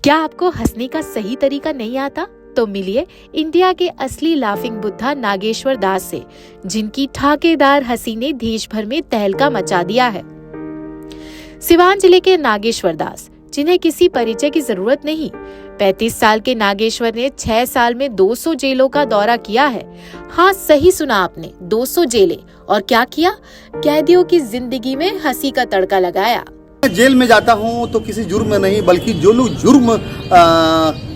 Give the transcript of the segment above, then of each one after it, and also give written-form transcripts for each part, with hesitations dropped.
क्या आपको हंसने का सही तरीका नहीं आता? तो मिलिए इंडिया के असली लाफिंग बुद्धा नागेश्वर दास से, जिनकी ठाकेदार हंसी ने देश भर में तहलका मचा दिया है। सिवान जिले के नागेश्वर दास, जिन्हें किसी परिचय की जरूरत नहीं, 35 साल के नागेश्वर ने 6 साल में 200 जेलों का दौरा किया है। हाँ, सही सुना आपने, 200 जेलें। और क्या किया? कैदियों की जिंदगी में हंसी का तड़का लगाया। जेल में जाता हूँ तो किसी जुर्म में नहीं, बल्कि जो लोग जुर्म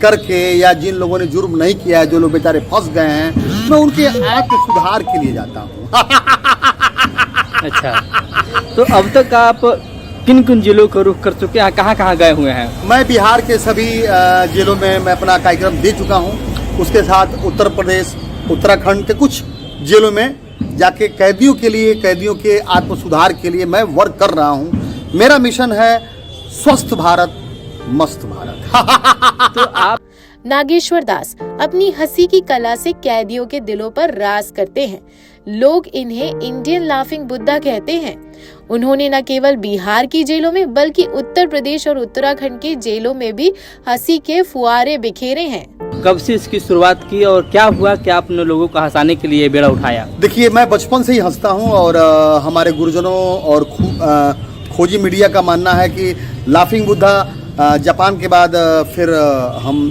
करके या जिन लोगों ने जुर्म नहीं किया है, जो लोग बेचारे फंस गए हैं, मैं उनके आत्म सुधार के लिए जाता हूँ। अच्छा, तो अब तक आप किन किन जिलों का रुख कर चुके हैं, कहाँ कहाँ गए हुए हैं? मैं बिहार के सभी जिलों में मैं अपना कार्यक्रम दे चुका हूँ। उसके साथ उत्तर प्रदेश, उत्तराखंड के कुछ जिलों में जाके कैदियों के लिए, कैदियों के आत्म सुधार के लिए मैं वर्क कर रहा हूँ। मेरा मिशन है स्वस्थ भारत, मस्त भारत। तो आप नागेश्वर दास अपनी हंसी की कला से कैदियों के दिलों पर राज करते हैं। लोग इन्हें इंडियन लाफिंग बुद्धा कहते हैं। उन्होंने न केवल बिहार की जेलों में, बल्कि उत्तर प्रदेश और उत्तराखंड के जेलों में भी हंसी के फुहारे बिखेरे हैं। कब से इसकी शुरुआत की और क्या हुआ, क्या आपने लोगों को हंसाने के लिए बेड़ा उठाया? देखिए, मैं बचपन से ही हंसता हूँ और हमारे गुरुजनों और खोजी मीडिया का मानना है कि लाफिंग बुद्धा जापान के बाद फिर हम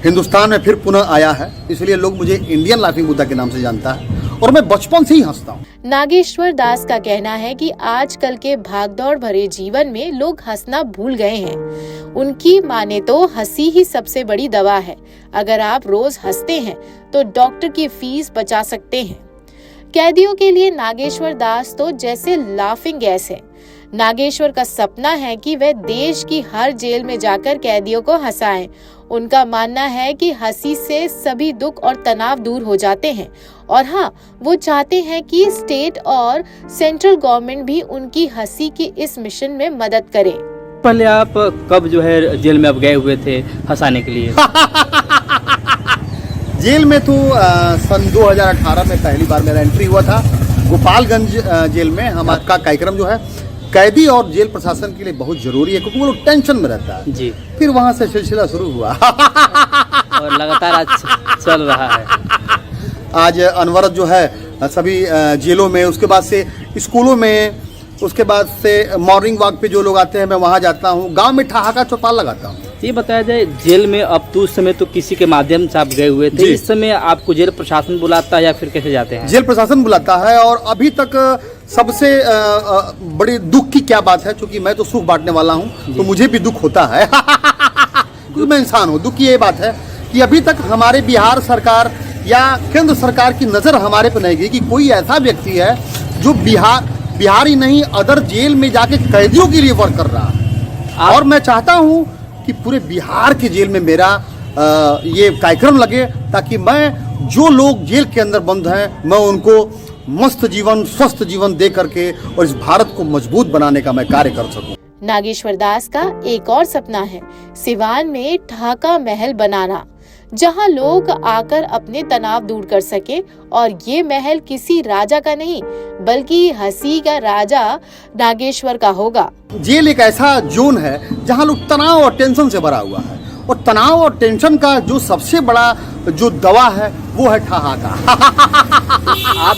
हिंदुस्तान में फिर पुनः आया है, इसलिए लोग मुझे इंडियन लाफिंग बुद्धा के नाम से जानता है और मैं बचपन से ही हंसता हूँ। नागेश्वर दास का कहना है कि आजकल के भागदौड़ भरे जीवन में लोग हंसना भूल गए हैं। उनकी माने तो हंसी ही सबसे बड़ी दवा है। अगर आप रोज हंसते हैं तो डॉक्टर की फीस बचा सकते हैं। कैदियों के लिए नागेश्वर दास तो जैसे लाफिंग गैस है। नागेश्वर का सपना है कि वह देश की हर जेल में जाकर कैदियों को हंसाएं। उनका मानना है कि हंसी से सभी दुख और तनाव दूर हो जाते हैं। और हाँ, वो चाहते हैं कि स्टेट और सेंट्रल गवर्नमेंट भी उनकी हंसी की इस मिशन में मदद करे। पहले आप कब जेल में अब गए हुए थे हंसाने के लिए? जेल में तो सन 2018 में पहली बार मेरा एंट्री हुआ था। गोपालगंज जेल में हमारा कार्यक्रम जो है कैदी और जेल प्रशासन के लिए बहुत जरूरी है, क्योंकि वो लोग टेंशन में रहता है जी। फिर वहाँ से सिलसिला शुरू हुआ और लगातार आज चल रहा है। आज अनवरत जो है सभी जेलों में, उसके बाद से स्कूलों में, उसके बाद से मॉर्निंग वॉक पे जो लोग आते हैं मैं वहाँ जाता हूँ। गांव में ठहाका चौपाल लगाता हूँ। ये बताया जाए, जेल में अब तो उस समय तो किसी के माध्यम से आप गए हुए थे, इस समय आपको जेल प्रशासन बुलाता है या फिर कैसे जाते हैं? जेल प्रशासन बुलाता है और अभी तक सबसे बड़ी दुख की क्या बात है, क्योंकि मैं तो सुख बांटने वाला हूँ तो मुझे भी दुख होता है क्योंकि मैं इंसान हूँ। दुख की ये बात है कि अभी तक हमारे बिहार सरकार या केंद्र सरकार की नज़र हमारे पर नहीं गई कि कोई ऐसा व्यक्ति है जो बिहार ही नहीं, अदर जेल में जाके कैदियों के लिए वर्क कर रहा है। और मैं चाहता हूँ कि पूरे बिहार के जेल में मेरा ये कार्यक्रम लगे, ताकि मैं जो लोग जेल के अंदर बंद हैं, मैं उनको मस्त जीवन, स्वस्थ जीवन दे करके और इस भारत को मजबूत बनाने का मैं कार्य कर सकूं। नागेश्वर दास का एक और सपना है सिवान में ढाका महल बनाना, जहां लोग आकर अपने तनाव दूर कर सके। और ये महल किसी राजा का नहीं, बल्कि हंसी का राजा नागेश्वर का होगा। जेल एक ऐसा जोन है जहां लोग तनाव और टेंशन से भरा हुआ है, और तनाव और टेंशन का जो सबसे बड़ा जो दवा है वो है ठहाका। आप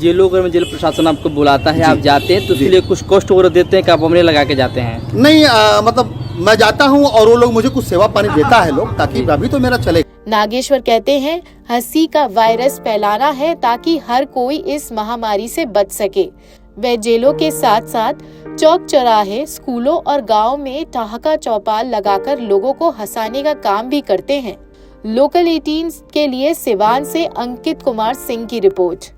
जेलों में जेल प्रशासन आपको बुलाता है, आप जाते हैं तो इसलिए कुछ कॉस्ट वगैरह देते हैं कि आप हमने लगा के जाते हैं? नहीं, मतलब मैं जाता हूँ और वो लोग मुझे कुछ सेवा पानी देता है लोग, ताकि अभी तो मेरा चले। नागेश्वर कहते हैं हंसी का वायरस फैलाना है ताकि हर कोई इस महामारी से बच सके। वे जेलों के साथ साथ चौक चौराहे, स्कूलों और गांव में ठहाका चौपाल लगाकर लोगों को हंसाने का काम भी करते हैं। लोकल 18 के लिए सिवान से अंकित कुमार सिंह की रिपोर्ट।